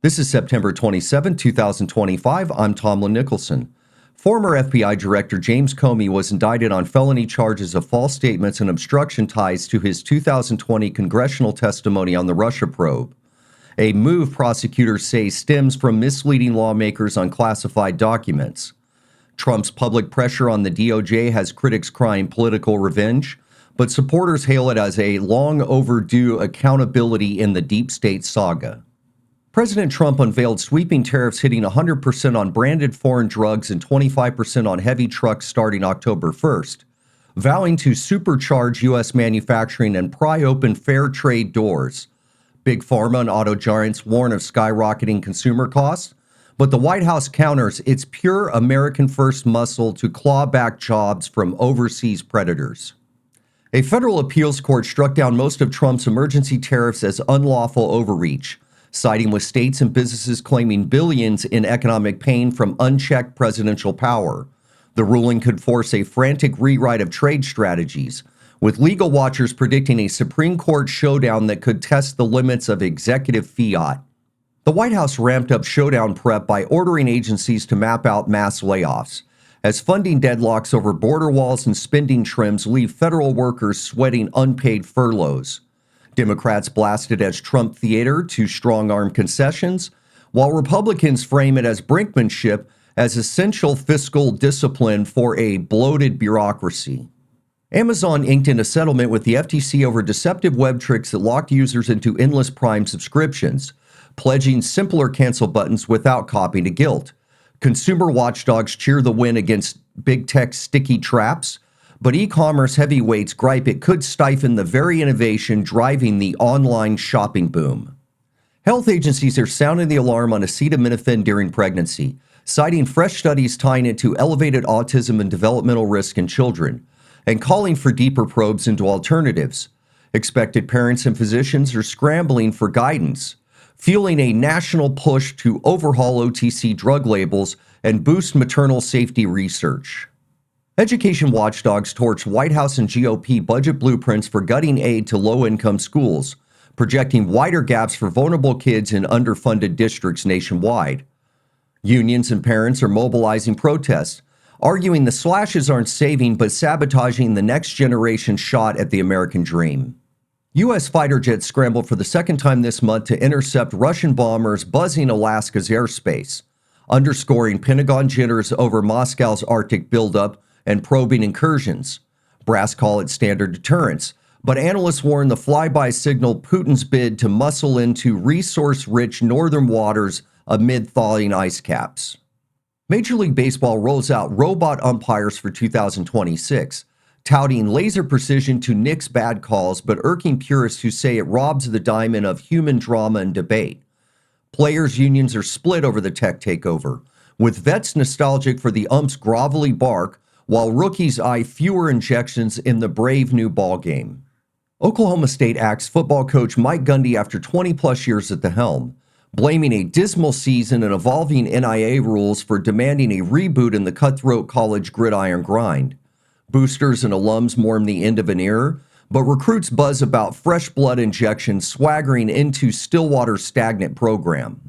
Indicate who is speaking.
Speaker 1: This is September 27, 2025. I'm Tomlyn Nicholson. Former FBI Director James Comey was indicted on felony charges of false statements and obstruction ties to his 2020 congressional testimony on the Russia probe, a move prosecutors say stems from misleading lawmakers on classified documents. Trump's public pressure on the DOJ has critics crying political revenge, but supporters hail it as a long-overdue accountability in the deep state saga. President Trump unveiled sweeping tariffs hitting 100% on branded foreign drugs and 25% on heavy trucks starting October 1st, vowing to supercharge U.S. manufacturing and pry open fair trade doors. Big Pharma and auto giants warn of skyrocketing consumer costs, but the White House counters its pure American-first muscle to claw back jobs from overseas predators. A federal appeals court struck down most of Trump's emergency tariffs as unlawful overreach, siding with states and businesses claiming billions in economic pain from unchecked presidential power. The ruling could force a frantic rewrite of trade strategies, with legal watchers predicting a Supreme Court showdown that could test the limits of executive fiat. The White House ramped up showdown prep by ordering agencies to map out mass layoffs, as funding deadlocks over border walls and spending trims leave federal workers sweating unpaid furloughs. Democrats blast it as Trump theater to strong-arm concessions, while Republicans frame it as brinkmanship as essential fiscal discipline for a bloated bureaucracy. Amazon inked in a settlement with the FTC over deceptive web tricks that locked users into endless Prime subscriptions, pledging simpler cancel buttons without copying to guilt. Consumer watchdogs cheer the win against big tech's sticky traps, but e-commerce heavyweights gripe it could stifle the very innovation driving the online shopping boom. Health agencies are sounding the alarm on acetaminophen during pregnancy, citing fresh studies tying it to elevated autism and developmental risk in children, and calling for deeper probes into alternatives. Expected parents and physicians are scrambling for guidance, fueling a national push to overhaul OTC drug labels and boost maternal safety research. Education watchdogs torch White House and GOP budget blueprints for gutting aid to low-income schools, projecting wider gaps for vulnerable kids in underfunded districts nationwide. Unions and parents are mobilizing protests, arguing the slashes aren't saving but sabotaging the next generation's shot at the American dream. U.S. fighter jets scrambled for the second time this month to intercept Russian bombers buzzing Alaska's airspace, underscoring Pentagon jitters over Moscow's Arctic buildup and probing incursions. Brass call it standard deterrence, but analysts warn the flyby signaled Putin's bid to muscle into resource-rich northern waters amid thawing ice caps. Major League Baseball rolls out robot umpires for 2026, touting laser precision to nix bad calls but irking purists who say it robs the diamond of human drama and debate. Players' unions are split over the tech takeover, with vets nostalgic for the ump's grovelly bark, while rookies eye fewer injections in the brave new ballgame. Oklahoma State axed football coach Mike Gundy after 20-plus years at the helm, blaming a dismal season and evolving NIA rules for demanding a reboot in the cutthroat college gridiron grind. Boosters and alums mourn the end of an era, but recruits buzz about fresh blood injections swaggering into Stillwater's stagnant program.